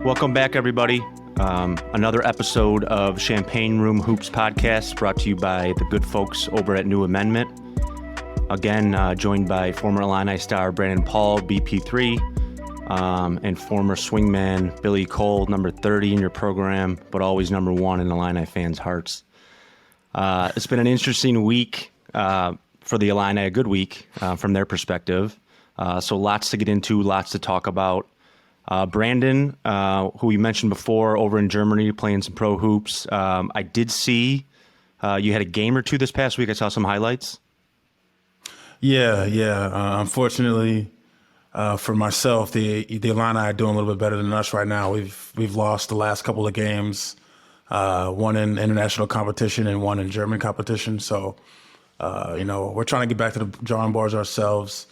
Welcome back, everybody. Another episode of Champaign Room Hoops podcast brought to you by the good folks over at New Amendment. Again, joined by former Illini star Brandon Paul, BP3, and former swingman Billy Cole, number 30 in your program, but always number one in Illini fans' hearts. It's been an interesting week for the Illini, a good week from their perspective. So lots to get into, lots to talk about. Brandon, who we mentioned before, over in Germany playing some pro hoops. I did see you had a game or two this past week. I saw some highlights. Yeah. Unfortunately, for myself, the Illini are doing a little bit better than us right now. We've lost the last couple of games, one in international competition and one in German competition. So, we're trying to get back to the drawing boards ourselves.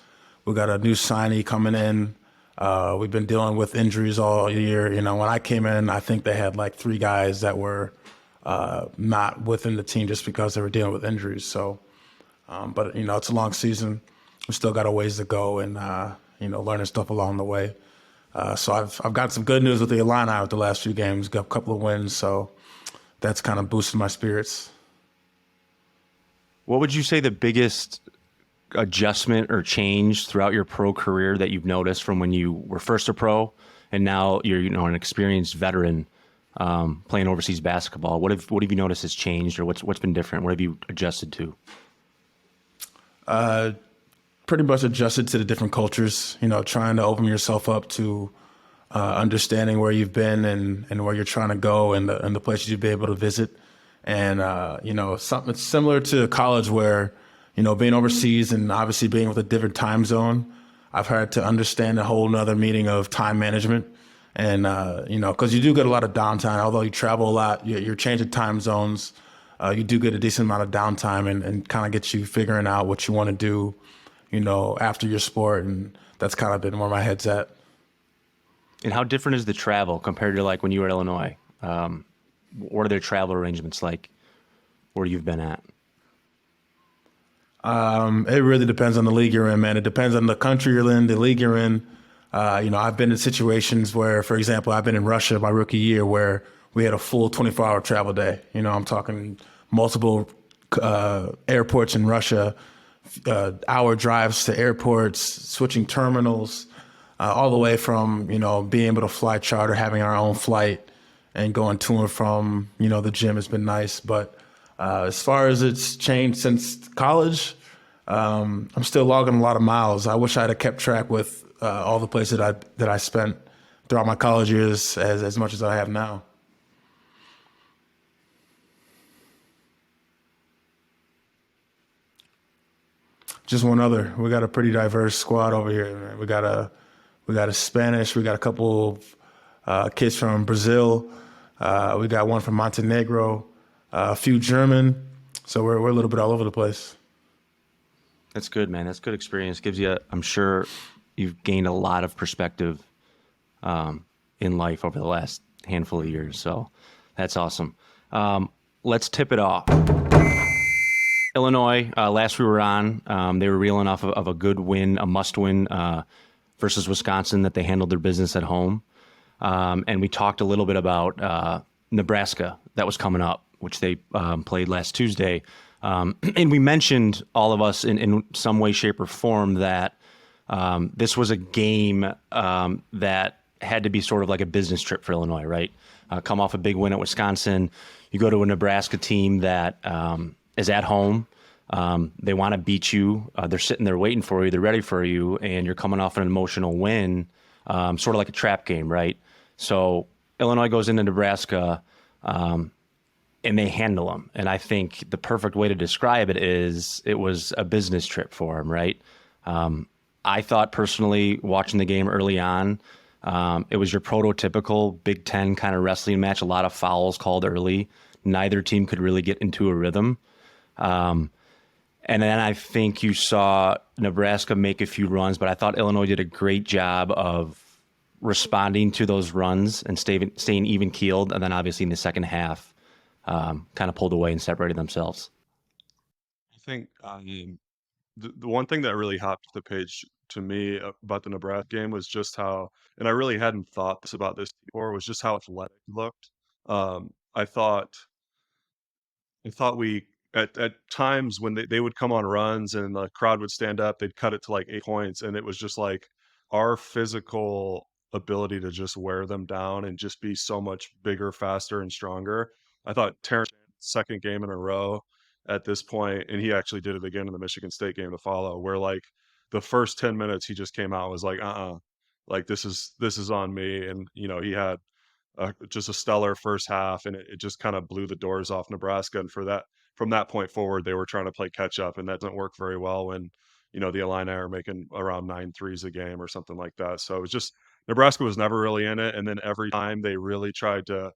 We got a new signee coming in. We've been dealing with injuries all year. When I came in, I think they had like 3 guys that were not within the team just because they were dealing with injuries. So, but it's a long season. We still got a ways to go and, learning stuff along the way. So I've got some good news with the Illini with the last few games, got a couple of wins. So that's kind of boosted my spirits. What would you say the biggest adjustment or change throughout your pro career that you've noticed from when you were first a pro and now you're an experienced veteran playing overseas basketball? What have you noticed has changed, or what's been different? What have you adjusted to? Pretty much adjusted to the different cultures. Trying to open yourself up to understanding where you've been and where you're trying to go and the places you'll be able to visit. And something similar to college where being overseas and obviously being with a different time zone, I've had to understand a whole nother meaning of time management. And, because you do get a lot of downtime, although you travel a lot, you're changing time zones. You do get a decent amount of downtime and kind of get you figuring out what you want to do, after your sport. And that's kind of been where my head's at. And how different is the travel compared to like when you were at Illinois? What are their travel arrangements like where you've been at? It really depends on the league you're in, man. It depends on the country you're in, the league you're in. I've been in situations where, for example, I've been in Russia my rookie year where we had a full 24-hour travel day. I'm talking multiple airports in Russia, hour drives to airports, switching terminals, all the way from, being able to fly charter, having our own flight and going to and from, the gym has been nice. But as far as it's changed since college, I'm still logging a lot of miles. I wish I'd have kept track with all the places that I spent throughout my college years as much as I have now. Just one other. We got a pretty diverse squad over here, man. We got a Spanish. We got a couple of kids from Brazil. We got one from Montenegro. A few German, so we're a little bit all over the place. That's good, man. That's good experience. Gives you, I'm sure you've gained a lot of perspective in life over the last handful of years. So that's awesome. Let's tip it off. Illinois, last we were on, they were reeling off of a good win, a must win versus Wisconsin that they handled their business at home. And we talked a little bit about Nebraska that was coming up, which they played last Tuesday. And we mentioned, all of us in some way, shape, or form, that this was a game that had to be sort of like a business trip for Illinois, right? Come off a big win at Wisconsin. You go to a Nebraska team that is at home. They want to beat you. They're sitting there waiting for you. They're ready for you. And you're coming off an emotional win, sort of like a trap game, right? So Illinois goes into Nebraska, and they handle them. And I think the perfect way to describe it is it was a business trip for them, right? I thought personally, watching the game early on, it was your prototypical Big Ten kind of wrestling match, a lot of fouls called early. Neither team could really get into a rhythm. And then I think you saw Nebraska make a few runs, but I thought Illinois did a great job of responding to those runs and staying even keeled. And then obviously in the second half, kind of pulled away and separated themselves. I think the one thing that really hopped the page to me about the Nebraska game was just how, and I really hadn't thought this about this before, was just how athletic he looked. I thought we at times when they would come on runs and the crowd would stand up, they'd cut it to like 8 points, and it was just like our physical ability to just wear them down and just be so much bigger, faster, and stronger. I thought Terrence second game in a row at this point, and he actually did it again in the Michigan State game to follow, where like the first 10 minutes he just came out and was like, like this is on me. And he had just a stellar first half, and it just kind of blew the doors off Nebraska. And from that point forward, they were trying to play catch up, and that doesn't work very well when the Illini are making around 9 threes a game or something like that. So it was just Nebraska was never really in it, and then every time they really tried to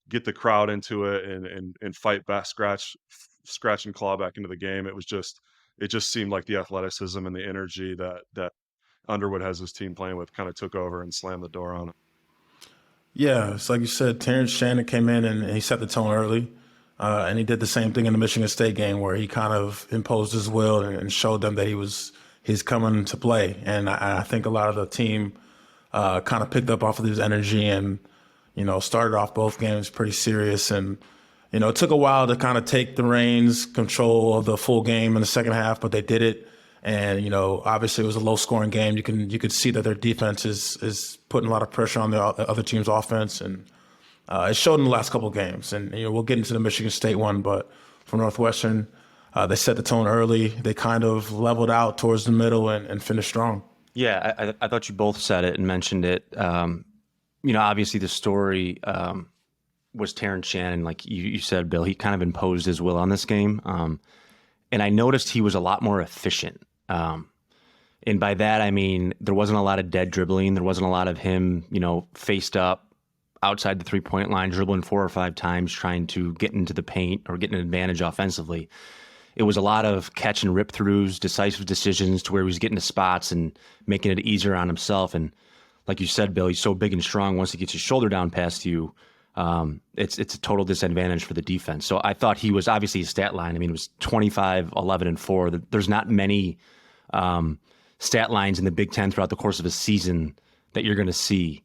get the crowd into it and fight back, scratch and claw back into the game. It just seemed like the athleticism and the energy that Underwood has his team playing with kind of took over and slammed the door on it. Yeah, it's like you said, Terrence Shannon came in and he set the tone early. And he did the same thing in the Michigan State game where he kind of imposed his will and showed them that he's coming to play. And I think a lot of the team kind of picked up off of his energy and, started off both games pretty serious. And, it took a while to kind of take the reins, control of the full game in the second half, but they did it. And, obviously it was a low scoring game. You could see that their defense is putting a lot of pressure on the other team's offense. And it showed in the last couple of games. And, we'll get into the Michigan State one, but for Northwestern, they set the tone early. They kind of leveled out towards the middle and finished strong. Yeah, I thought you both said it and mentioned it. Obviously the story was Terrence Shannon, like you said, Bill. He kind of imposed his will on this game. And I noticed he was a lot more efficient. And by that, I mean, there wasn't a lot of dead dribbling. There wasn't a lot of him, faced up outside the 3-point line, dribbling 4 or 5 times, trying to get into the paint or get an advantage offensively. It was a lot of catch and rip throughs, decisive decisions to where he was getting to spots and making it easier on himself. And like you said, Bill, he's so big and strong. Once he gets his shoulder down past you, it's a total disadvantage for the defense. So I thought he was obviously his stat line. I mean, it was 25, 11, and 4. There's not many stat lines in the Big Ten throughout the course of a season that you're going to see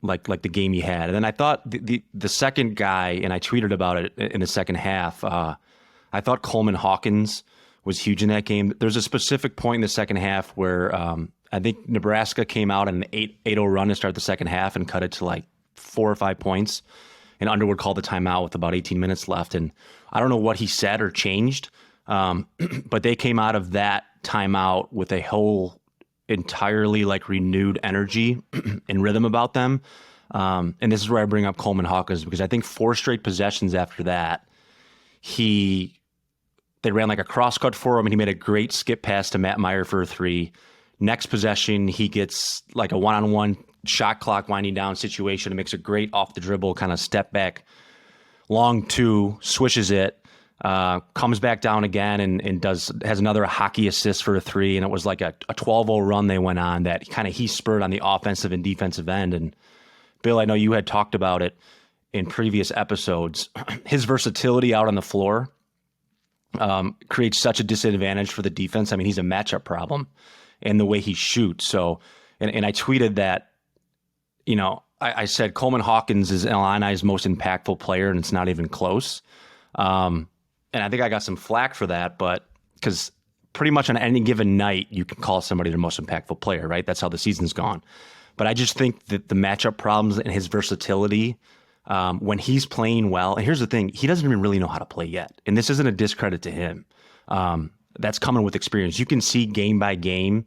like the game he had. And then I thought the second guy, and I tweeted about it in the second half, I thought Coleman Hawkins was huge in that game. There's a specific point in the second half where I think Nebraska came out on an 8-0 run to start the second half and cut it to like 4 or 5 points. And Underwood called the timeout with about 18 minutes left. And I don't know what he said or changed, but they came out of that timeout with a whole entirely like renewed energy and rhythm about them. And this is where I bring up Coleman Hawkins, because I think 4 straight possessions after that, they ran like a cross-cut for him, and he made a great skip pass to Matt Meyer for a 3. Next possession, he gets like a one-on-one shot clock winding down situation and makes a great off-the-dribble kind of step back, long 2, swishes it, comes back down again and has another hockey assist for a 3, and it was like a 12-0 run they went on that kind of he spurred on the offensive and defensive end. And Bill, I know you had talked about it in previous episodes. His versatility out on the floor creates such a disadvantage for the defense. I mean, he's a matchup problem in the way he shoots. So, and I tweeted that, I said Coleman Hawkins is Illini's most impactful player, and it's not even close. And I think I got some flack for that, but because pretty much on any given night, you can call somebody the most impactful player, right? That's how the season's gone. But I just think that the matchup problems and his versatility, when he's playing well, and here's the thing, he doesn't even really know how to play yet. And this isn't a discredit to him. That's coming with experience. You can see game by game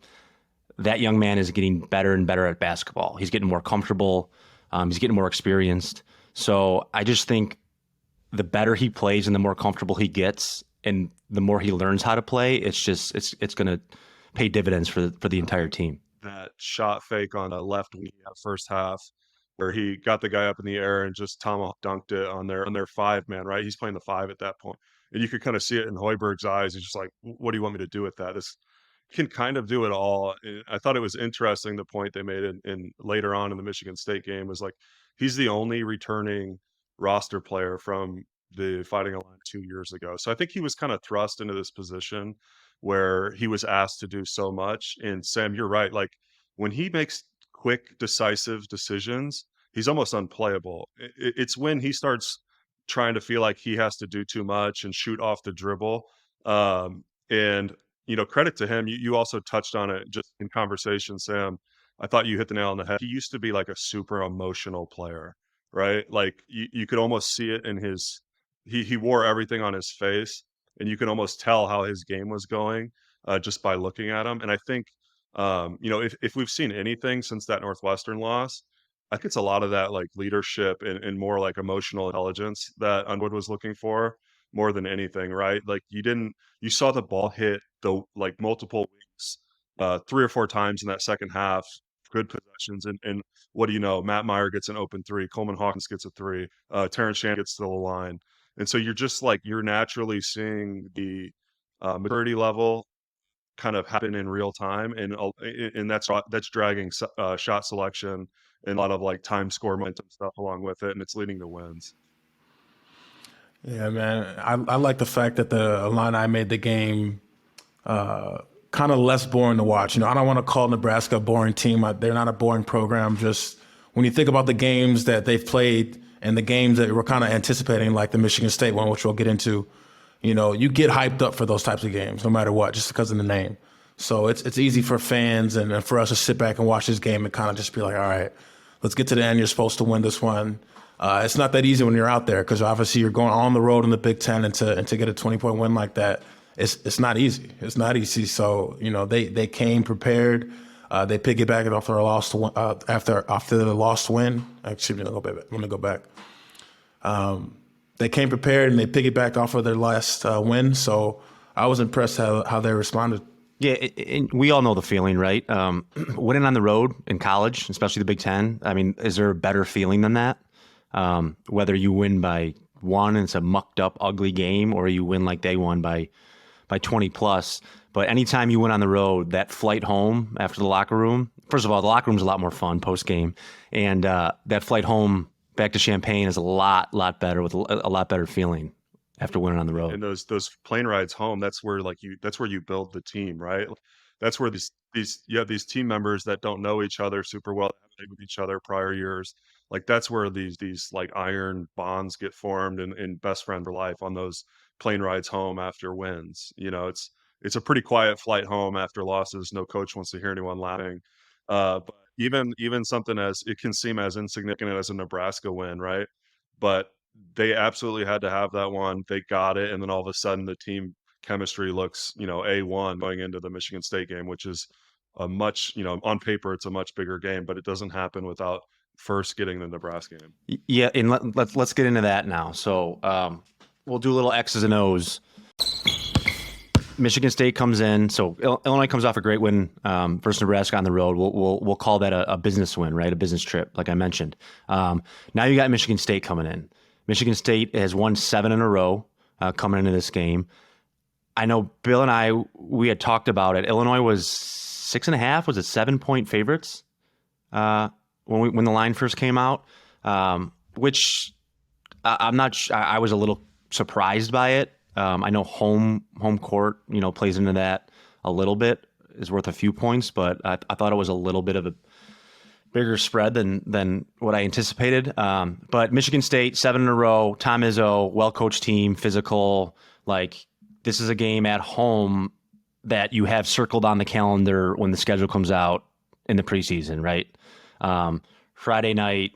that young man is getting better and better at basketball. He's getting more comfortable. He's getting more experienced. So I just think the better he plays and the more comfortable he gets and the more he learns how to play, it's going to pay dividends for the entire team. That shot fake on the left wing first half, where he got the guy up in the air and just tomahawk dunked it on their 5-man, right? He's playing the 5 at that point. And you could kind of see it in Hoiberg's eyes. He's just like, what do you want me to do with that? This can kind of do it all. And I thought it was interesting, the point they made in later on in the Michigan State game was like, he's the only returning roster player from the Fighting Illini 2 years ago. So I think he was kind of thrust into this position where he was asked to do so much. And Sam, you're right. Like when he makes quick, decisive decisions, he's almost unplayable. It's when he starts trying to feel like he has to do too much and shoot off the dribble. And credit to him. You also touched on it just in conversation, Sam. I thought you hit the nail on the head. He used to be like a super emotional player, right? Like you could almost see it in his he wore everything on his face, and you can almost tell how his game was going just by looking at him. And I think if we've seen anything since that Northwestern loss, I think it's a lot of that like leadership and more like emotional intelligence that Underwood was looking for more than anything, right? Like you saw the ball hit the like multiple weeks, 3 or 4 times in that second half, good possessions, and what do you know? Matt Meyer gets an open three, Coleman Hawkins gets a three, Terrence Shannon gets to the line, and so you're just like you're naturally seeing the maturity level kind of happen in real time, and that's dragging shot selection and a lot of like time score momentum stuff along with it, and it's leading to wins. Yeah, man. I like the fact that the Illini made the game kind of less boring to watch. I don't want to call Nebraska a boring team. They're not a boring program. Just when you think about the games that they've played and the games that we're kind of anticipating, like the Michigan State one, which we'll get into, you get hyped up for those types of games, no matter what, just because of the name. So it's easy for fans and for us to sit back and watch this game and kind of just be like, all right, let's get to the end. You're supposed to win this one. It's not that easy when you're out there because obviously you're going on the road in the Big Ten and to get a 20-point win like that, it's not easy. It's not easy. So they came prepared. They piggybacked off their loss after the lost win. Excuse me, let me go back. They came prepared and they piggybacked off of their last win. So I was impressed how they responded. Yeah, we all know the feeling, right? Winning on the road in college, especially the Big Ten. I mean, is there a better feeling than that? Whether you win by one and it's a mucked up, ugly game, or you win like they won by 20 plus. But anytime you went on the road, that flight home after the locker room, first of all, the locker room's a lot more fun post game. And that flight home back to Champaign is a lot better with a lot better feeling after winning on the road. And those plane rides home, that's where you build the team, right? That's where these team members that don't know each other super well, haven't played with each other prior years, like that's where these like iron bonds get formed and best friend for life on those plane rides home after wins. It's a pretty quiet flight home after losses. No coach wants to hear anyone laughing. But even something as it can seem as insignificant as a Nebraska win, right? But they absolutely had to have that one. They got it, and then all of a sudden the team chemistry looks, A1 going into the Michigan State game, which is a much, on paper it's a much bigger game, but it doesn't happen without first getting the Nebraska game. Yeah, and let's get into that now. So we'll do a little X's and O's. Michigan State comes in, so Illinois comes off a great win versus Nebraska on the road. We'll call that a business win, right? A business trip, like I mentioned. Now you got Michigan State coming in. Michigan State has won 7 in a row coming into this game. I know Bill and we had talked about it. Illinois was 6.5. Was it 7-point favorites when the line first came out? Which I'm not. I was a little surprised by it. I know home court, plays into that a little bit, is worth a few points, but I thought it was a little bit of a bigger spread than what I anticipated. But Michigan State, 7 in a row, Tom Izzo, well-coached team, physical. Like, this is a game at home that you have circled on the calendar when the schedule comes out in the preseason, right? Friday night,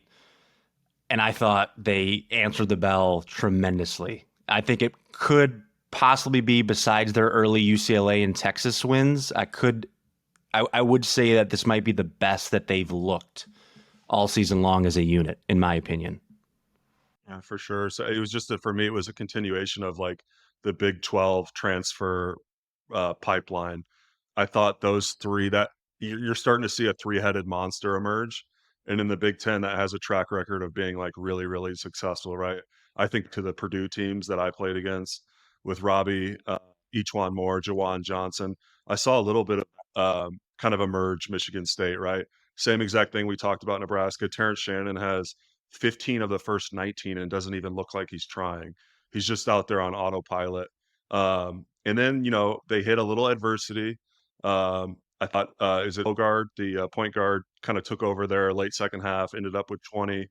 and I thought they answered the bell tremendously. I think it could possibly be, besides their early UCLA and Texas wins, I would say that this might be the best that they've looked all season long as a unit, in my opinion. Yeah, for sure. So it was just for me, it was a continuation of like the Big 12 transfer pipeline. I thought those three that you're starting to see a three-headed monster emerge. And in the Big 10, that has a track record of being like really, really successful, right? I think to the Purdue teams that I played against with Robbie, Eachwan Moore, Jawan Johnson, I saw a little bit of kind of emerge Michigan State, right? Same exact thing we talked about Nebraska. Terrence Shannon has 15 of the first 19 and doesn't even look like he's trying. He's just out there on autopilot. And then, they hit a little adversity. I thought, is it Bogard, the point guard, kind of took over there late second half, ended up with 20,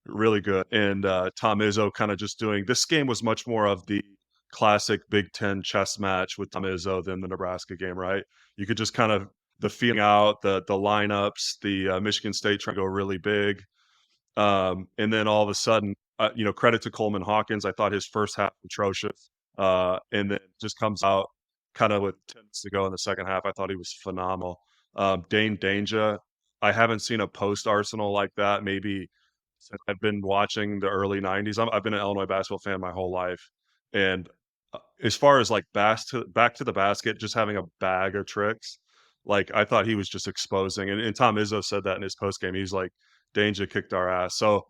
really good. And Tom Izzo kind of just doing this game was much more of the classic Big Ten chess match with Tom Izzo than the Nebraska game, right? You could just kind of the feeling out, the lineups, the Michigan State trying to go really big. And then all of a sudden, credit to Coleman Hawkins. I thought his first half was atrocious, and then just comes out kind of with 10 minutes to go in the second half. I thought he was phenomenal. Dane Danger, I haven't seen a post Arsenal like that. Maybe since I've been watching the early '90s. I've been an Illinois basketball fan my whole life, and as far as like back to the basket, just having a bag of tricks, like I thought he was just exposing. And Tom Izzo said that in his post game. He's like, Danger kicked our ass. So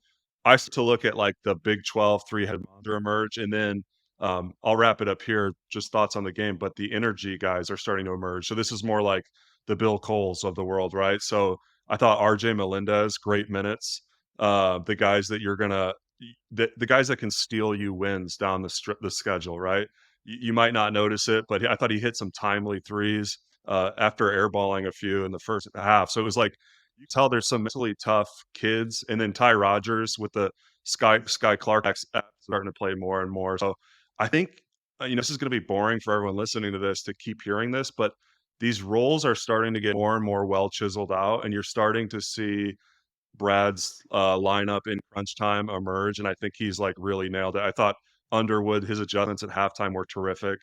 I start to look at like the Big 12 three-headed monster emerge, and then I'll wrap it up here. Just thoughts on the game, but the energy guys are starting to emerge. So this is more like the Bill Coles of the world, right? So I thought RJ Melendez, great minutes. The guys that you're gonna, the guys that can steal you wins down the schedule, right? You might not notice it, but I thought he hit some timely threes after airballing a few in the first half. So it was like you tell there's some mentally tough kids, and then Ty Rogers with the Sky Clark starting to play more and more. So I think this is going to be boring for everyone listening to this to keep hearing this, but these roles are starting to get more and more well chiseled out, and you're starting to see Brad's lineup in crunch time emerge, and I think he's like really nailed it. I thought Underwood, his adjustments at halftime were terrific.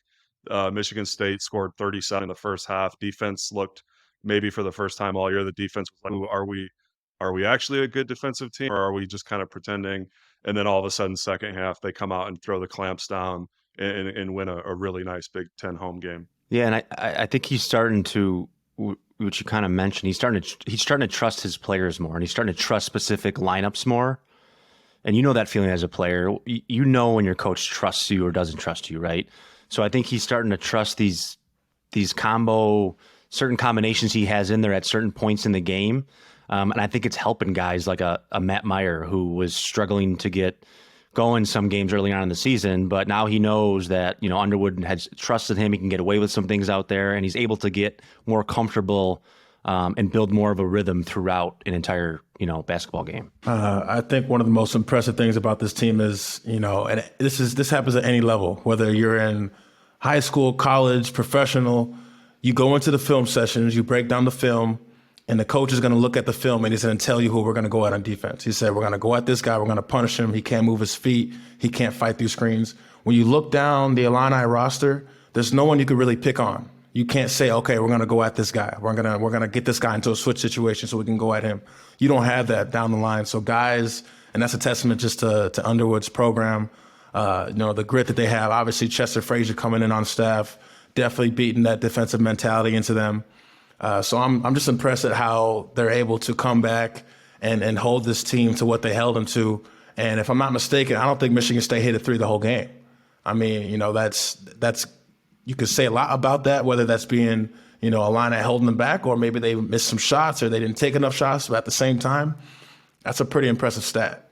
Michigan State scored 37 in the first half. Defense looked maybe for the first time all year. The defense was like, "Ooh, are we actually a good defensive team, or are we just kind of pretending?" And then all of a sudden, second half, they come out and throw the clamps down and win a really nice Big Ten home game. Yeah, and I think he's starting to, which you kind of mentioned, he's starting to trust his players more, and he's starting to trust specific lineups more. And you know that feeling as a player. You know when your coach trusts you or doesn't trust you, right? So I think he's starting to trust these certain combinations he has in there at certain points in the game. And I think it's helping guys like a Matt Meyer, who was struggling to get going some games early on in the season, but now he knows that, Underwood has trusted him. He can get away with some things out there, and he's able to get more comfortable and build more of a rhythm throughout an entire, basketball game. I think one of the most impressive things about this team is, and this happens at any level, whether you're in high school, college, professional, you go into the film sessions, you break down the film, and the coach is going to look at the film and he's going to tell you who we're going to go at on defense. He said, we're going to go at this guy. We're going to punish him. He can't move his feet. He can't fight through screens. When you look down the Illini roster, there's no one you could really pick on. You can't say, okay, we're going to go at this guy. We're going to get this guy into a switch situation so we can go at him. You don't have that down the line. So guys, and that's a testament just to Underwood's program, the grit that they have. Obviously, Chester Frazier coming in on staff, definitely beating that defensive mentality into them. So I'm just impressed at how they're able to come back and hold this team to what they held them to. And if I'm not mistaken, I don't think Michigan State hit a three the whole game. I mean, that's you could say a lot about that, whether that's being, Illini holding them back, or maybe they missed some shots or they didn't take enough shots. But at the same time, that's a pretty impressive stat.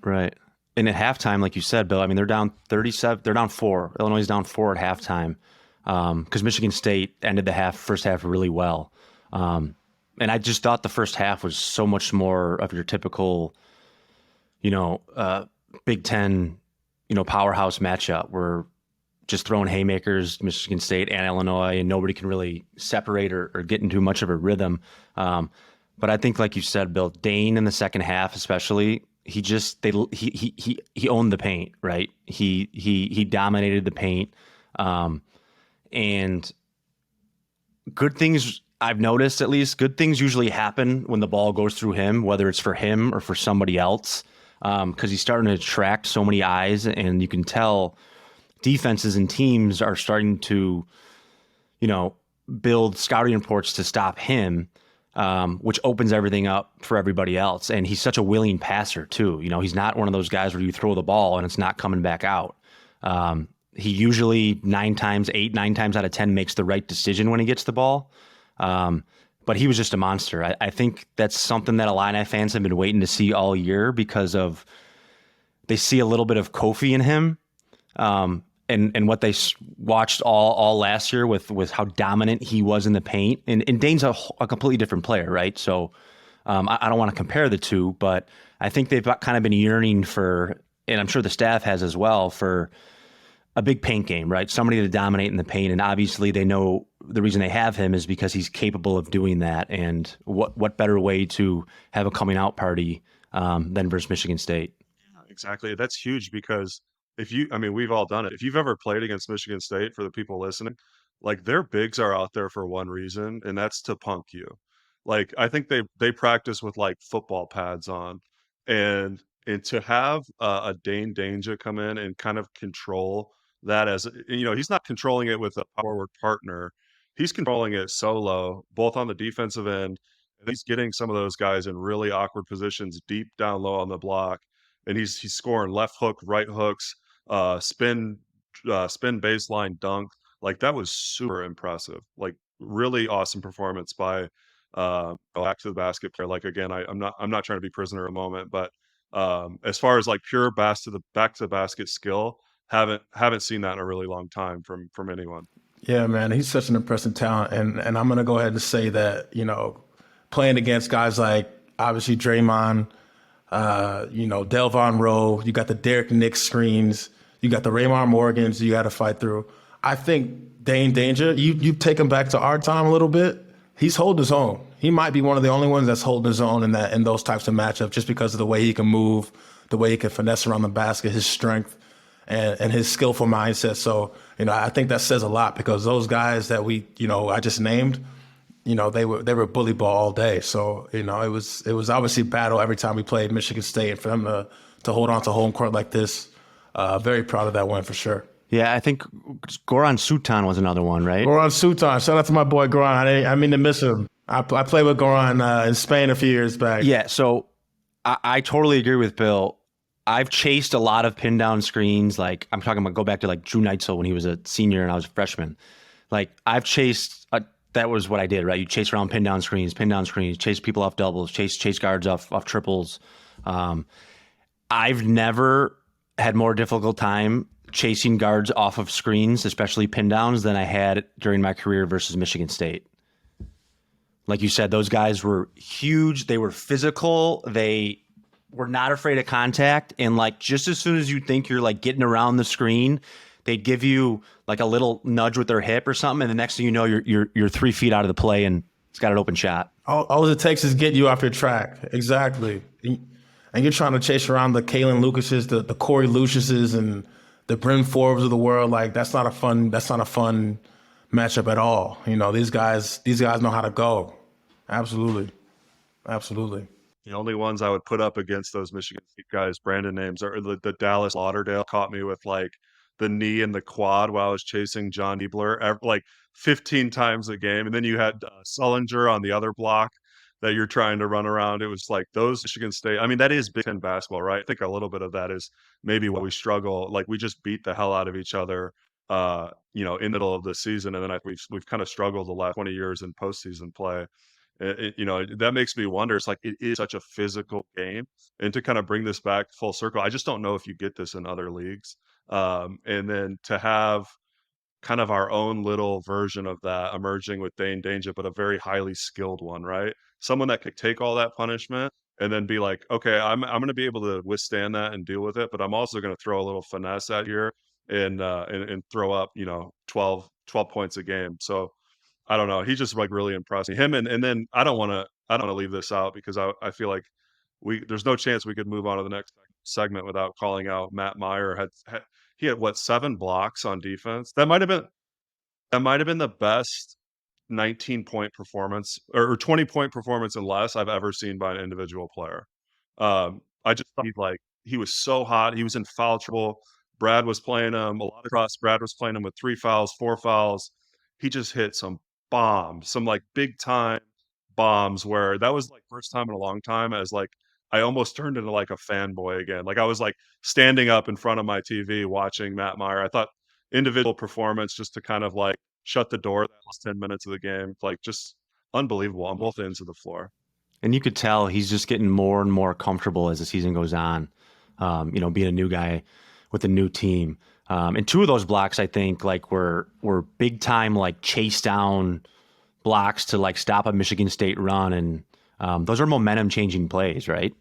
Right. And at halftime, like you said, Bill, I mean, they're down 37. They're down 4. Illinois is down 4 at halftime. Because Michigan State ended the first half really well. And I just thought the first half was so much more of your typical, Big Ten, powerhouse matchup where just throwing haymakers, Michigan State and Illinois, and nobody can really separate or get into much of a rhythm. But I think, like you said, Bill, Dane in the second half especially, he owned the paint, right? He dominated the paint. And good things, I've noticed at least, good things usually happen when the ball goes through him, whether it's for him or for somebody else, because he's starting to attract so many eyes, and you can tell defenses and teams are starting to, build scouting reports to stop him, which opens everything up for everybody else. And he's such a willing passer too. He's not one of those guys where you throw the ball and it's not coming back out. He usually 9 times out of 10 makes the right decision when he gets the ball. But he was just a monster. I think that's something that Illini fans have been waiting to see all year, because they see a little bit of Kofi in him. and what they watched all last year with how dominant he was in the paint. And Dane's a completely different player, right? So I don't want to compare the two, but I think they've kind of been yearning for, and I'm sure the staff has as well, for a big paint game, right? Somebody to dominate in the paint. And obviously they know the reason they have him is because he's capable of doing that. And what better way to have a coming out party than versus Michigan State? Exactly. That's huge because I mean, we've all done it. If you've ever played against Michigan State, for the people listening, like their bigs are out there for one reason, and that's to punk you. Like I think they practice with like football pads on, and to have a Dane Danger come in and kind of control that he's not controlling it with a forward partner, he's controlling it solo, both on the defensive end, and he's getting some of those guys in really awkward positions, deep down low on the block, and he's scoring left hook, right hooks, spin baseline dunk. Like that was super impressive. Like really awesome performance by back to the basket player. Like again, I'm not trying to be prisoner a moment, but as far as like pure back to the basket skill, haven't seen that in a really long time from anyone. Yeah, man, he's such an impressive talent, and I'm gonna go ahead and say that playing against guys like obviously Draymond, Delvon Rowe, you got the Derek Nix screens, you got the Raymond Morgans you got to fight through. I think Dane Danger, you take him back to our time a little bit. He's holding his own. He might be one of the only ones that's holding his own in those types of matchups, just because of the way he can move, the way he can finesse around the basket, his strength, and his skillful mindset. So I think that says a lot, because those guys that I just named, they were bully ball all day. So it was obviously battle every time we played Michigan State, and for them to hold on to home court like this, very proud of that win for sure. Yeah, I think Goran Sutan was another one, right? Goran Sutan, shout out to my boy Goran. I mean to miss him. I played with Goran in Spain a few years back. Yeah, so I totally agree with Bill. I've chased a lot of pin down screens. Like I'm talking about, go back to like Drew Neitzel when he was a senior and I was a freshman. Like I've chased. That was what I did, right? You chase around pin down screens, chase people off doubles, chase guards off triples. I've never had more difficult time chasing guards off of screens, especially pin downs, than I had during my career versus Michigan State. Like you said, those guys were huge. They were physical. They were not afraid of contact. And like just as soon as you think you're like getting around the screen, they'd give you like a little nudge with their hip or something, and the next thing you know, you're 3 feet out of the play and it's got an open shot. All it takes is get you off your track. Exactly. And you're trying to chase around the Kalen Lucases, the Corey Luciuses, and the Bryn Forbes of the world. Like that's not a fun matchup at all. These guys know how to go. Absolutely. The only ones I would put up against those Michigan State guys, Brandon names, are the Dallas Lauderdale caught me with like the knee and the quad while I was chasing John Diebler like 15 times a game. And then you had Sullinger on the other block that you're trying to run around. It was like those Michigan State. I mean, that is Big Ten basketball, right? I think a little bit of that is maybe what we struggle. Like we just beat the hell out of each other, in the middle of the season. And then we've kind of struggled the last 20 years in postseason play. That makes me wonder. It's like it is such a physical game, and to kind of bring this back full circle, I just don't know if you get this in other leagues. And then to have kind of our own little version of that emerging with Dane Danger, but a very highly skilled one, right? Someone that could take all that punishment and then be like, okay, I'm going to be able to withstand that and deal with it, but I'm also going to throw a little finesse at here and throw up 12 points a game. So I don't know. He's just like really impressing him. And then I don't want to leave this out because I feel like there's no chance we could move on to the next segment without calling out Matt Meyer. He had what, 7 blocks on defense? That might have been the best 19-point performance or 20-point performance and less I've ever seen by an individual player. I just thought he was so hot. He was in foul trouble. Brad was playing him a lot of cross. Brad was playing him with 3 fouls, 4 fouls. He just hit some bombs, some like big time bombs where that was like first time in a long time as like I almost turned into like a fanboy again. Like I was like standing up in front of my TV watching Matt Meyer. I thought individual performance just to kind of like shut the door that last 10 minutes of the game, like just unbelievable on both ends of the floor. And you could tell he's just getting more and more comfortable as the season goes on. Being a new guy with a new team. And two of those blocks, I think, like were big time, like chase down blocks to like stop a Michigan State run, and those are momentum changing plays, right?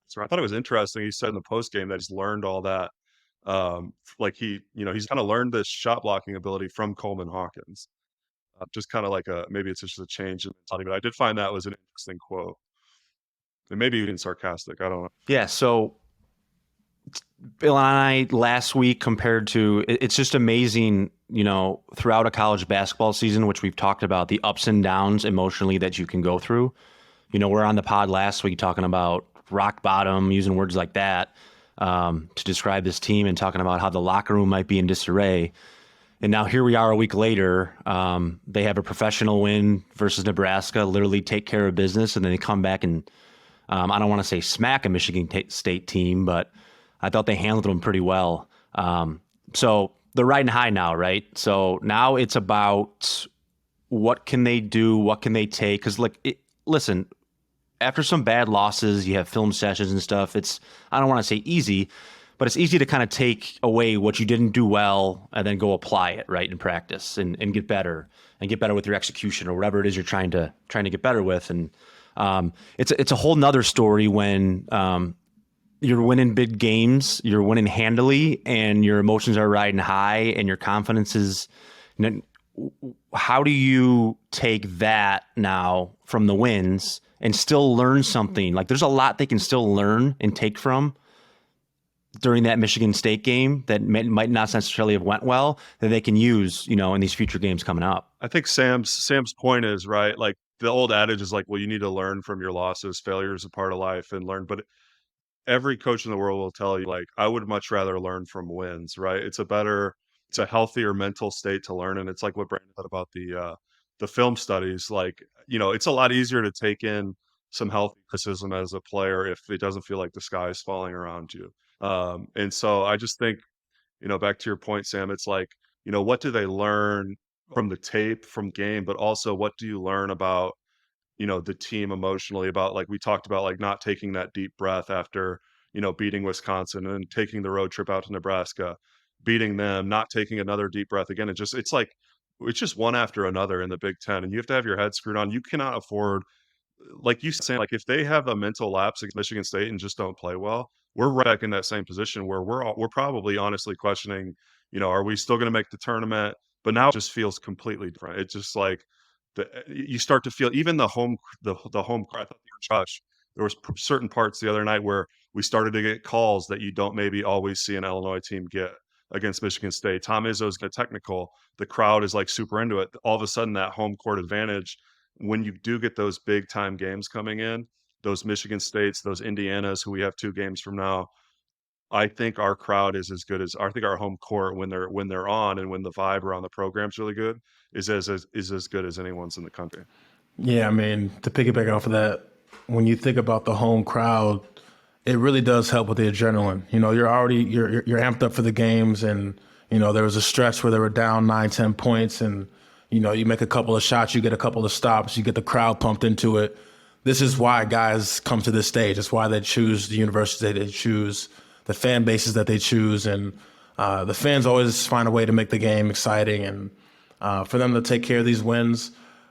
So I thought it was interesting. He said in the post game that he's learned all that. Like he's kind of learned this shot blocking ability from Coleman Hawkins. Just kind of like maybe it's just a change in mentality. But I did find that was an interesting quote, and maybe even sarcastic. I don't know. Yeah. So Bill and I last week compared to it's just amazing, throughout a college basketball season, which we've talked about the ups and downs emotionally that you can go through. We're on the pod last week talking about rock bottom, using words like that to describe this team and talking about how the locker room might be in disarray. And now here we are a week later. They have a professional win versus Nebraska, literally take care of business, and then they come back and I don't want to say smack a Michigan State team, but I thought they handled them pretty well. So they're riding high now, right? So now it's about what can they do, what can they take? Because listen, after some bad losses, you have film sessions and stuff. I don't want to say easy, but it's easy to kind of take away what you didn't do well and then go apply it right in practice and get better with your execution or whatever it is you're trying to get better with. And it's a whole nother story when you're winning big games, you're winning handily, and your emotions are riding high, and your confidence is. How do you take that now from the wins and still learn something? Like there's a lot they can still learn and take from during that Michigan State game that might not necessarily have went well that they can use, in these future games coming up. I think Sam's point is right. Like the old adage is like, well, you need to learn from your losses. Failure is a part of life, and learn. But every coach in the world will tell you, like, I would much rather learn from wins, right? It's a healthier mental state to learn. And it's like what Brandon said about the film studies. Like, it's a lot easier to take in some healthy criticism as a player if it doesn't feel like the sky is falling around you. And so I just think, back to your point, Sam, it's like, what do they learn from the tape, from game, but also what do you learn about the team emotionally, about like we talked about, like not taking that deep breath after, beating Wisconsin and taking the road trip out to Nebraska, beating them, not taking another deep breath again. It's just one after another in the Big Ten. And you have to have your head screwed on. You cannot afford, like you said, like if they have a mental lapse against Michigan State and just don't play well, we're right back in that same position where we're probably honestly questioning, are we still going to make the tournament? But now it just feels completely different. It's just like you start to feel even the home crowd. I thought Josh, there was certain parts the other night where we started to get calls that you don't maybe always see an Illinois team get against Michigan State. Tom Izzo's get technical. The crowd is like super into it. All of a sudden, that home court advantage, when you do get those big time games coming in, those Michigan States, those Indianas, who we have 2 games from now, I think our crowd is as good as I think our home court when they're on and when the vibe around the program's really good is as good as anyone's in the country. Yeah, I mean, to piggyback off of that, when you think about the home crowd, it really does help with the adrenaline. You're amped up for the games, and there was a stretch where they were down 9-10 points, and you make a couple of shots, you get a couple of stops, you get the crowd pumped into it. This is why guys come to this stage. It's why they choose the universities they choose, the fan bases that they choose, and the fans always find a way to make the game exciting. And for them to take care of these wins,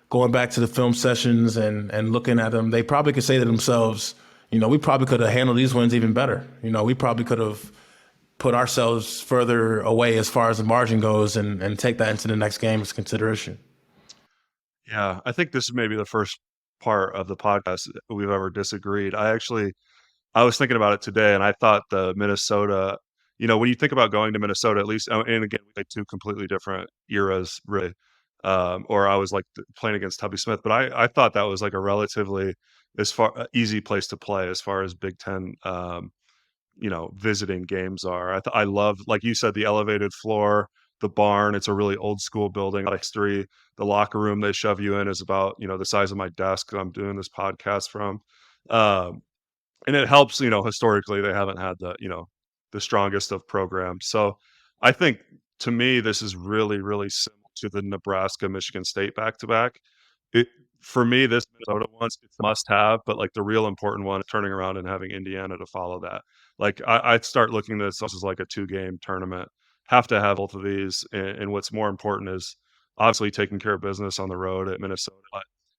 going back to the film sessions and looking at them, they probably could say to themselves, we probably could have handled these wins even better. We probably could have put ourselves further away as far as the margin goes and take that into the next game as consideration. Yeah, I think this is maybe the first part of the podcast we've ever disagreed. I was thinking about it today, and I thought the Minnesota, when you think about going to Minnesota, at least, and again, we played 2 completely different eras, really. Or I was like playing against Tubby Smith, but I thought that was like a relatively easy place to play as far as Big Ten, visiting games are. I love, like you said, the elevated floor, the barn. It's a really old school building, a lot of history. The locker room they shove you in is about the size of my desk that I'm doing this podcast from. Um, and it helps, historically they haven't had the strongest of programs. So I think to me this is really, really similar to the Nebraska Michigan State back to back. It for me, this Minnesota one's it's a must-have, but, like, the real important one is turning around and having Indiana to follow that. Like, I'd start looking at this as like a two-game tournament. Have to have both of these, and what's more important is obviously taking care of business on the road at Minnesota.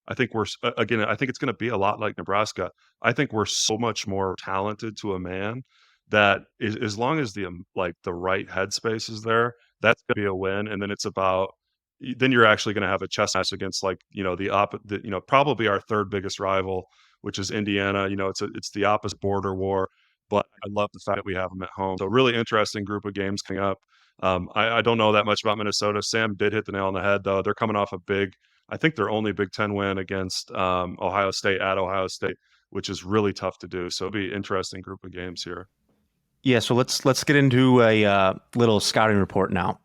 I think again, I think it's gonna be a lot like Nebraska. I think we're so much more talented to a man that as long as like, the right headspace is there, that's gonna be a win, and then it's about then you're actually gonna have a chess match against, like, probably our 3rd biggest rival, which is Indiana. It's the opposite border war, but I love the fact that we have them at home. So really interesting group of games coming up. I don't know that much about Minnesota. Sam did hit the nail on the head, though. They're coming off I think their only Big Ten win against Ohio State at Ohio State, which is really tough to do. So it'll be an interesting group of games here. Yeah, so let's get into a little scouting report now.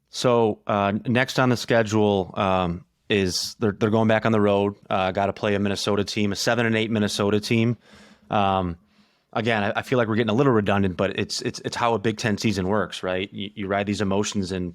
So next on the schedule is they're going back on the road. Got to play a Minnesota team, a 7-8 Minnesota team. Again, I feel like we're getting a little redundant, but it's how a Big Ten season works, right? You ride these emotions, and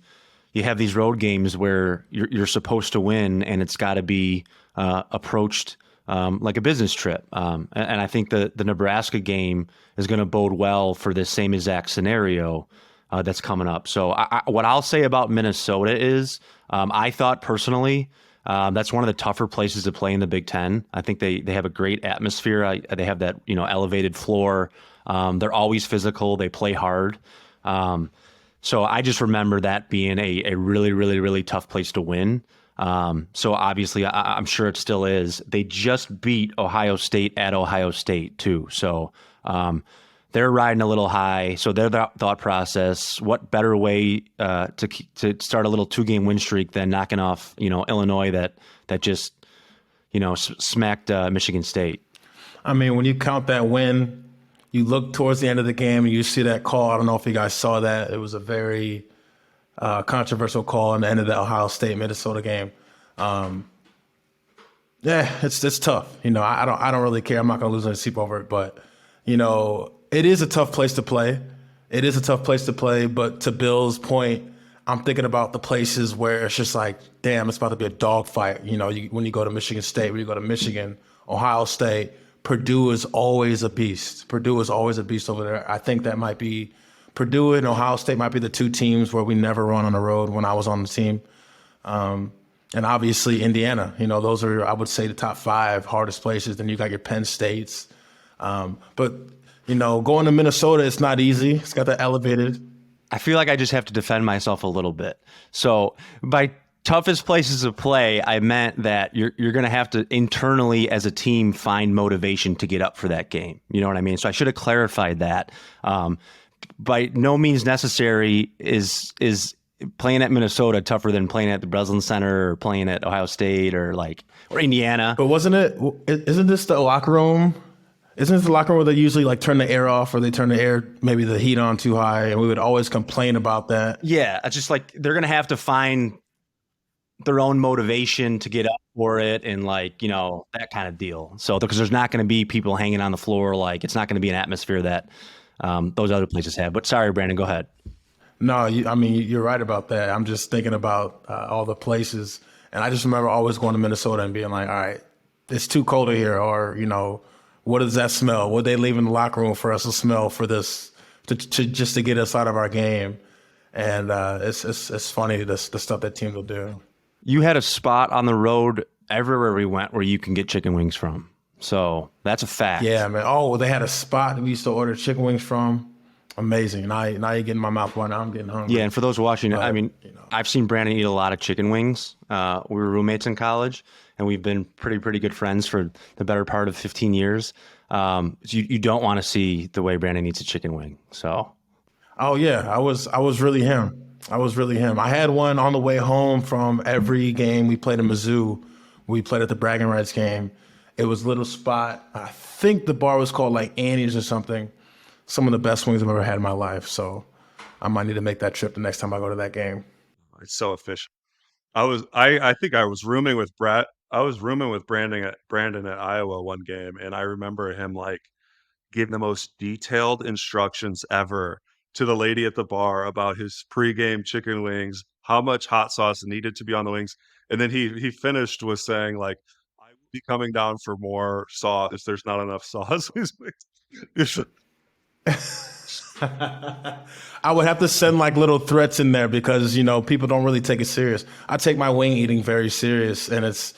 you have these road games where you're supposed to win, and it's got to be approached like a business trip. And I think the Nebraska game is going to bode well for this same exact scenario that's coming up. So what I'll say about Minnesota is I thought personally that's one of the tougher places to play in the Big Ten. I think they have a great atmosphere. They have that elevated floor. They're always physical. They play hard. So I just remember that being a really, really, really tough place to win. So obviously, I'm sure it still is. They just beat Ohio State at Ohio State too. So they're riding a little high. So their thought process: what better way to start a little 2-game win streak than knocking off Illinois that just smacked Michigan State. I mean, when you count that win, you look towards the end of the game and you see that call. I don't know if you guys saw that. It was a very controversial call in the end of the Ohio State Minnesota game. Yeah, it's tough. I don't really care. I'm not gonna lose any sleep over it, but it is a tough place to play. It is a tough place to play. But to Bill's point, I'm thinking about the places where it's just like, damn, it's about to be a dogfight. When you go to Michigan State, when you go to Michigan, Ohio State, Purdue is always a beast. Purdue is always a beast over there. I think that might be Purdue and Ohio State might be the 2 teams where we never run on the road when I was on the team. And obviously Indiana, those are, I would say, the top 5 hardest places. Then you got your Penn States. But going to Minnesota, it's not easy. It's got that elevated. I feel like I just have to defend myself a little bit. So by toughest places to play, I meant that you're going to have to internally as a team find motivation to get up for that game. You know what I mean? So I should have clarified that. By no means necessary is playing at Minnesota tougher than playing at the Breslin Center or playing at Ohio State or Indiana. But isn't this the locker room? Isn't this the locker room where they usually turn the air off or they turn maybe the heat on too high? And we would always complain about that. Yeah, it's just they're going to have to find their own motivation to get up for it and that kind of deal. So because there's not going to be people hanging on the floor, it's not going to be an atmosphere that those other places have. But sorry, Brandon, go ahead. No, you're right about that. I'm just thinking about all the places. And I just remember always going to Minnesota and being like, all right, it's too cold here. Or, what does that smell? What they leave in the locker room for us to smell for this, just to get us out of our game? And it's funny, the stuff that teams will do. You had a spot on the road everywhere we went where you can get chicken wings from. So that's a fact. Yeah, man. Oh, they had a spot that we used to order chicken wings from. Amazing. Now you're getting my mouth watering. Now I'm getting hungry. Yeah, and for those watching, I've seen Brandon eat a lot of chicken wings. We were roommates in college, and we've been pretty good friends for the better part of 15 years. You don't want to see the way Brandon eats a chicken wing. So. Oh yeah, I was really him. I had one on the way home from every game we played in Mizzou. We played at the Bragging Rights game. It was a little spot. I think the bar was called Annie's or something. Some of the best wings I've ever had in my life. So I might need to make that trip the next time I go to that game. It's so efficient. I think I was rooming with Brett. I was rooming with Brandon at Iowa one game, and I remember him giving the most detailed instructions ever to the lady at the bar about his pregame chicken wings, how much hot sauce needed to be on the wings. And then he finished with saying like, "I will be coming down for more sauce if there's not enough sauce." I would have to send like little threats in there because people don't really take it serious. I take my wing eating very serious, and it's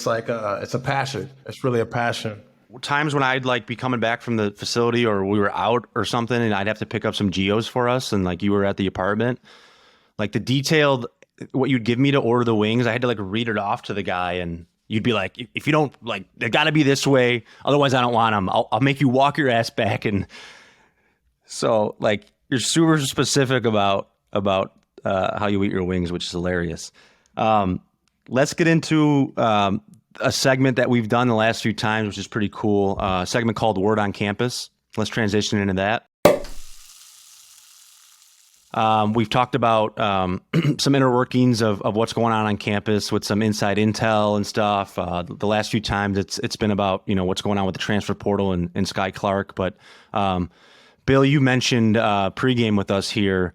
like it's a passion. It's really a passion. Times when I'd like be coming back from the facility or we were out or something and I'd have to pick up some geos for us and like you were at the apartment, like the detailed what you'd give me to order the wings, I had to like read it off to the guy and you'd be like, if you don't like, they got to be this way, otherwise I don't want them. I'll make you walk your ass back. And so like you're super specific about how you eat your wings, which is hilarious. Let's get into a segment that we've done the last few times, which is pretty cool. A segment called Word on Campus. Let's transition into that. We've talked about some inner workings of what's going on campus with some inside intel and stuff. The last few times it's been about what's going on with the transfer portal and Sky Clark. But Bill, you mentioned pregame with us here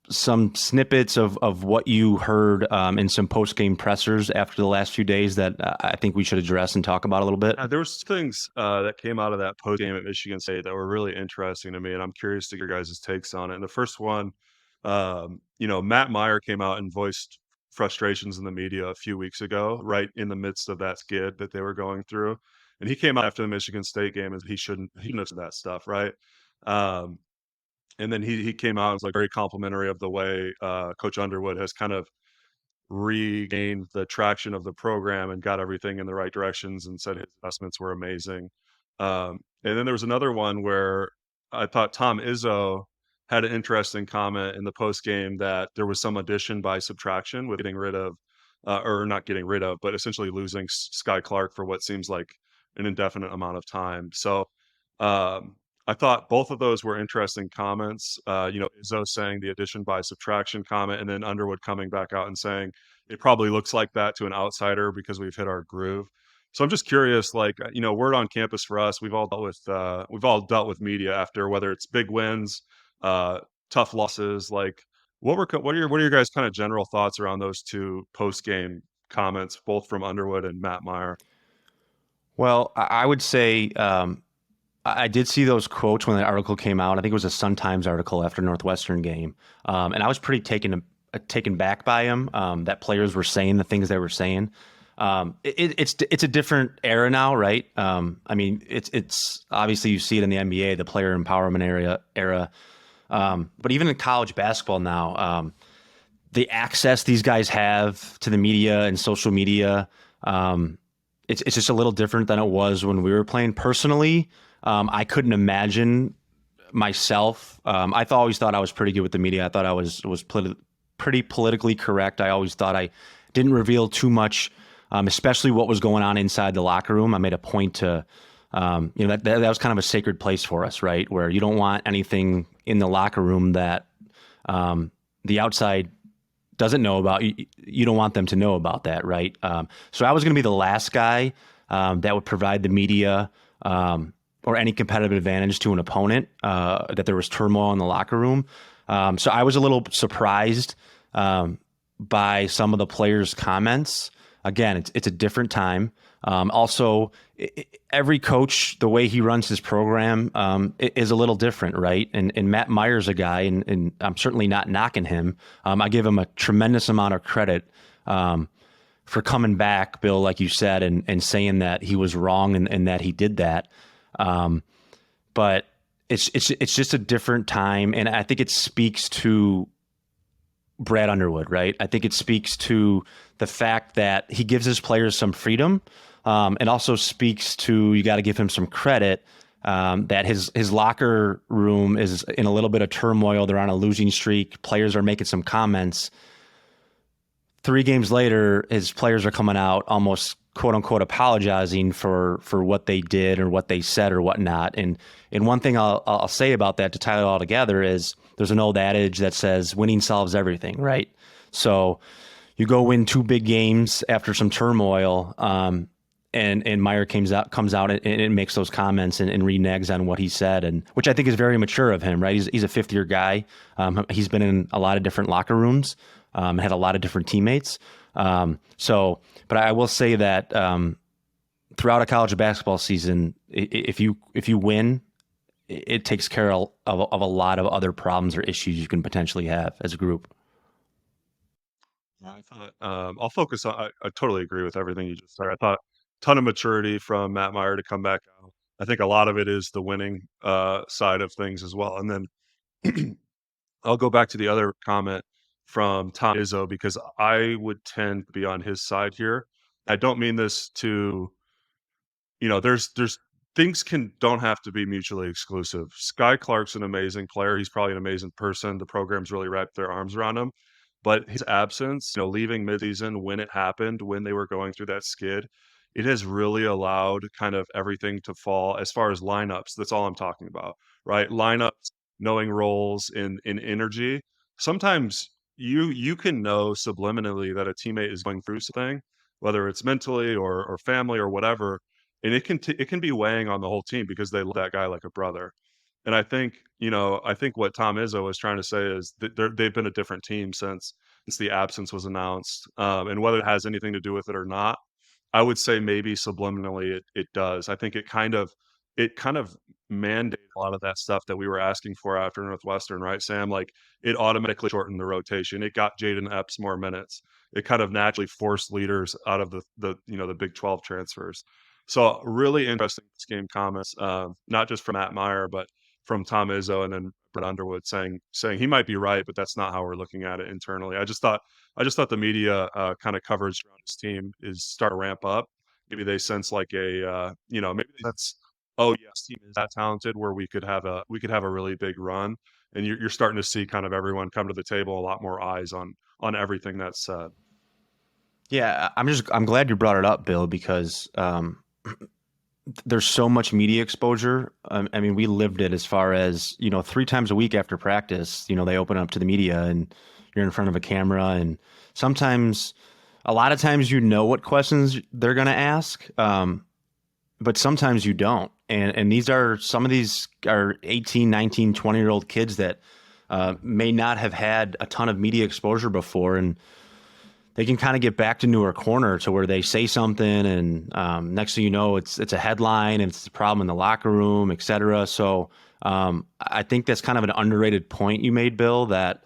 some snippets of what you heard in some post-game pressers after the last few days that I think we should address and talk about a little bit. There was things that came out of that post-game at Michigan State that were really interesting to me, and I'm curious to get your guys' takes on it. And the first one, Matt Meyer came out and voiced frustrations in the media a few weeks ago, right in the midst of that skid that they were going through. And he came out after the Michigan State game and he shouldn't have said that stuff, right? And then he came out and was like very complimentary of the way Coach Underwood has kind of regained the traction of the program and got everything in the right directions and said his investments were amazing. And then there was another one where I thought Tom Izzo had an interesting comment in the post game that there was some addition by subtraction with getting rid of, or not getting rid of, but essentially losing Sky Clark for what seems like an indefinite amount of time. So I thought both of those were interesting comments. Izzo saying the addition by subtraction comment, and then Underwood coming back out and saying it probably looks like that to an outsider because we've hit our groove. So I'm just curious, word on campus for us, we've all dealt with media after, whether it's big wins, tough losses. Like, what are your guys' kind of general thoughts around those two post game comments, both from Underwood and Matt Meyer? Well, I would say I did see those quotes when the article came out. I think it was a Sun-Times article after Northwestern game, and I was pretty taken back by him that players were saying the things they were saying. It's a different era now, right? I mean, it's obviously you see it in the NBA, the player empowerment era, but even in college basketball now, the access these guys have to the media and social media, it's just a little different than it was when we were playing. Personally, I couldn't imagine myself. I always thought I was pretty good with the media. I thought I was pretty politically correct. I always thought I didn't reveal too much, especially what was going on inside the locker room. I made a point to, that was kind of a sacred place for us, right? Where you don't want anything in the locker room that the outside doesn't know about. You don't want them to know about that, right? So I was going to be the last guy that would provide the media or any competitive advantage to an opponent, that there was turmoil in the locker room. So I was a little surprised by some of the players' comments. Again, it's a different time. Also, every coach, the way he runs his program is a little different, right? And Matt Meyer's a guy, and I'm certainly not knocking him. I give him a tremendous amount of credit for coming back, Bill, like you said, and saying that he was wrong and that he did that. But it's just a different time, and I think it speaks to Brad Underwood, right? I think it speaks to the fact that he gives his players some freedom, and also speaks to, you got to give him some credit, that his locker room is in a little bit of turmoil. They're on a losing streak. Players are making some comments. 3 games later, his players are coming out almost quote unquote apologizing for what they did or what they said or whatnot. And one thing I'll say about that to tie it all together is there's an old adage that says winning solves everything, right? So you go win 2 big games after some turmoil, and Meyer comes out and makes those comments and reneges on what he said, and which I think is very mature of him, right? He's a 5th-year guy. He's been in a lot of different locker rooms. had a lot of different teammates. But I will say that throughout a college basketball season, if you win, it takes care of a lot of other problems or issues you can potentially have as a group. Yeah, I thought I'll focus on. I totally agree with everything you just said. I thought ton of maturity from Matt Meyer to come back out. I think a lot of it is the winning side of things as well. And then I'll go back to the other comment from Tom Izzo because I would tend to be on his side here. I don't mean this to, there's things don't have to be mutually exclusive. Sky Clark's an amazing player. He's probably an amazing person. The program's really wrapped their arms around him. But his absence, leaving midseason when it happened, when they were going through that skid, it has really allowed kind of everything to fall as far as lineups. That's all I'm talking about, right? Lineups, knowing roles in energy. Sometimes you can know subliminally that a teammate is going through something, whether it's mentally or family or whatever, and it can be weighing on the whole team because they love that guy like a brother. And I think what Tom Izzo was trying to say is that they've been a different team since the absence was announced, and whether it has anything to do with it or not, I would say maybe subliminally it does. I think it kind of mandated a lot of that stuff that we were asking for after Northwestern, right, Sam? Like it automatically shortened the rotation. It got Jaden Epps more minutes. It kind of naturally forced leaders out of the Big 12 transfers. So really interesting this game comments, not just from Matt Meyer, but from Tom Izzo and then Brett Underwood saying he might be right, but that's not how we're looking at it internally. I just thought the media kind of coverage around this team is start to ramp up. Maybe they sense like maybe that's, oh yes, team is that talented where we could have a really big run, and you're starting to see kind of everyone come to the table, a lot more eyes on everything that's said. Yeah, I'm glad you brought it up, Bill, because there's so much media exposure. I mean, we lived it as far as, 3 times a week after practice, they open up to the media and you're in front of a camera. And a lot of times, what questions they're going to ask. But sometimes you don't. And some of these are 18, 19, 20-year-old kids that may not have had a ton of media exposure before. And they can kind of get backed into a corner to where they say something and next thing you know, it's a headline and it's a problem in the locker room, et cetera. So I think that's kind of an underrated point you made, Bill, that,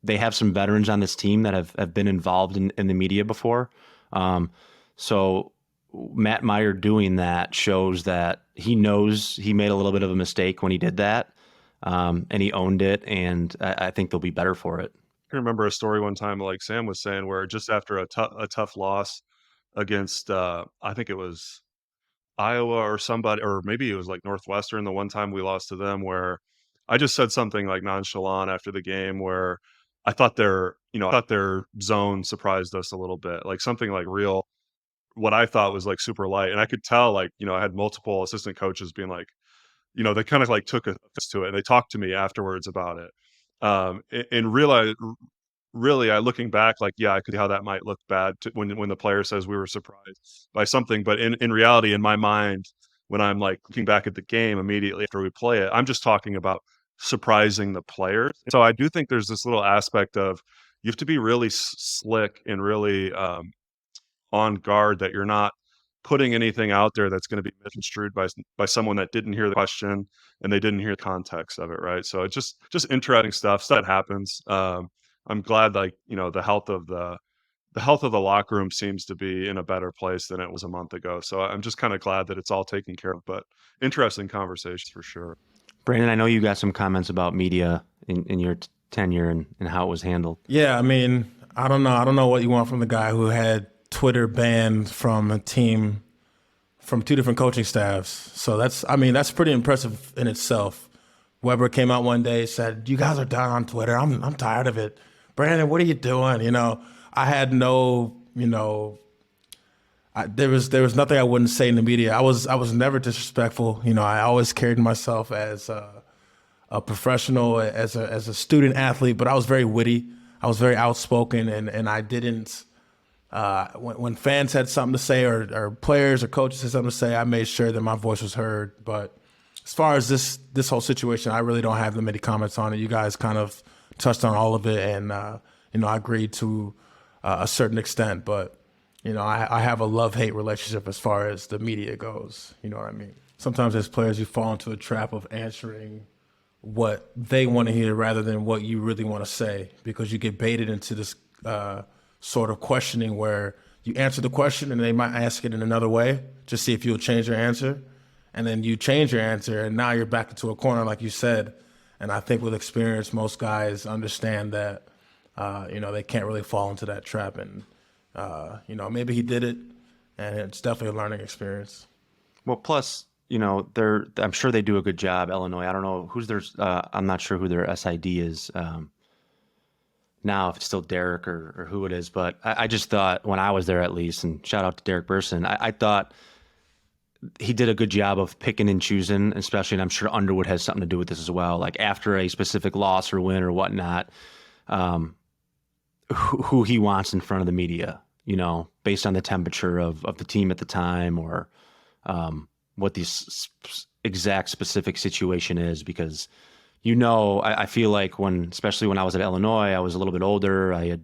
they have some veterans on this team that have been involved in the media before. So Matt Meyer doing that shows that he knows he made a little bit of a mistake when he did that, and he owned it, and I think they'll be better for it. I remember a story one time, like Sam was saying, where just after a tough loss against, I think it was Iowa or somebody, or maybe it was like Northwestern, the one time we lost to them, where I just said something like nonchalant after the game, where I thought their zone surprised us a little bit, like something like real, what I thought was like super light, and I could tell, like I had multiple assistant coaches being like, they kind of like took us to it, and they talked to me afterwards about it, and realize really, looking back, like, yeah, I could see how that might look bad when the player says we were surprised by something. But in reality, in my mind, when I'm like looking back at the game immediately after we play it, I'm just talking about surprising the players. So I do think there's this little aspect of you have to be really slick and really on guard that you're not putting anything out there that's going to be misconstrued by someone that didn't hear the question and they didn't hear the context of it, right? So it's just interesting stuff that happens. I'm glad, like the health of the locker room seems to be in a better place than it was a month ago. So I'm just kind of glad that it's all taken care of. But interesting conversations for sure. Brandon, I know you got some comments about media in your tenure and how it was handled. Yeah, I mean, I don't know what you want from the guy who had Twitter banned from a team from 2 different coaching staffs. So that's pretty impressive in itself. Weber came out one day, said, "You guys are down on Twitter. I'm tired of it. Brandon, what are you doing?" I had no, there was nothing I wouldn't say in the media. I was never disrespectful. I always carried myself as a professional, as a student athlete, but I was very witty. I was very outspoken, and I didn't. When fans had something to say or players or coaches had something to say, I made sure that my voice was heard. But as far as this whole situation, I really don't have that many comments on it. You guys kind of touched on all of it, and I agree to a certain extent, but I have a love-hate relationship as far as the media goes. You know what I mean? Sometimes as players, you fall into a trap of answering what they want to hear rather than what you really want to say, because you get baited into this sort of questioning where you answer the question and they might ask it in another way, just see if you'll change your answer. And then you change your answer and now you're back into a corner, like you said. And I think with experience, most guys understand that, they can't really fall into that trap. And, maybe he did it, and it's definitely a learning experience. Well, plus, I'm sure they do a good job, Illinois. I don't know who's their, I'm not sure who their SID is now, if it's still Derek or who it is. But I just thought when I was there, at least, and shout out to Derek Burson, I thought he did a good job of picking and choosing, especially, and I'm sure Underwood has something to do with this as well. Like after a specific loss or win or whatnot, who he wants in front of the media, based on the temperature of the team at the time, or what the exact specific situation is. Because, I feel like especially when I was at Illinois, I was a little bit older. I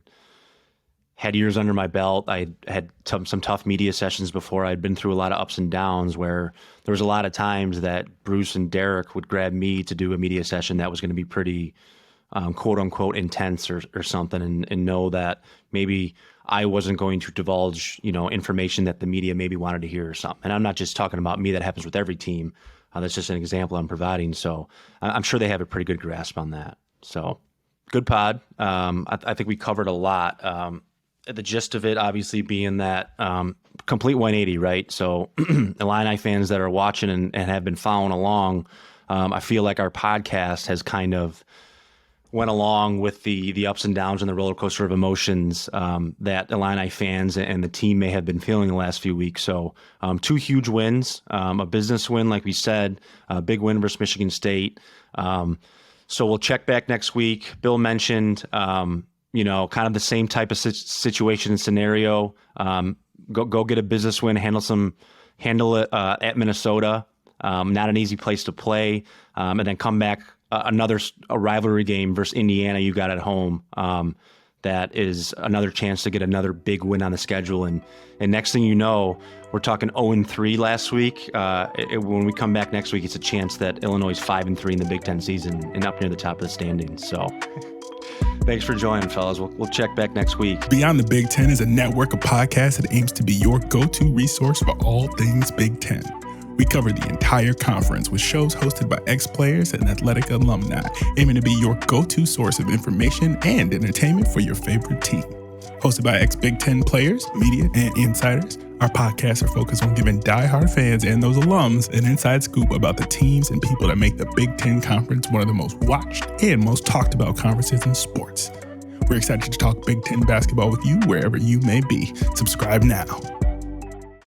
had years under my belt. I had some tough media sessions before. I'd been through a lot of ups and downs where there was a lot of times that Bruce and Derek would grab me to do a media session that was going to be pretty quote unquote intense or something, and know that maybe I wasn't going to divulge, information that the media maybe wanted to hear or something. And I'm not just talking about me. That happens with every team. That's just an example I'm providing. So I'm sure they have a pretty good grasp on that. So good pod. I think we covered a lot. The gist of it, obviously, being that complete 180, right? So Illini fans that are watching and have been following along, I feel like our podcast has kind of went along with the ups and downs and the roller coaster of emotions that Illini fans and the team may have been feeling the last few weeks. So 2 huge wins, a business win, like we said, a big win versus Michigan State. So we'll check back next week. Bill mentioned, kind of the same type of situation and scenario. Go get a business win, handle it at Minnesota. Not an easy place to play, and then come back. A rivalry game versus Indiana you got at home. That is another chance to get another big win on the schedule. And next thing you know, we're talking 0-3 last week. When we come back next week, it's a chance that Illinois is 5-3 in the Big Ten season and up near the top of the standings. So thanks for joining, fellas. We'll check back next week. Beyond the Big Ten is a network of podcasts that aims to be your go-to resource for all things Big Ten. We cover the entire conference with shows hosted by ex-players and athletic alumni, aiming to be your go-to source of information and entertainment for your favorite team. Hosted by ex-Big Ten players, media, and insiders, our podcasts are focused on giving diehard fans and those alums an inside scoop about the teams and people that make the Big Ten Conference one of the most watched and most talked about conferences in sports. We're excited to talk Big Ten basketball with you wherever you may be. Subscribe now.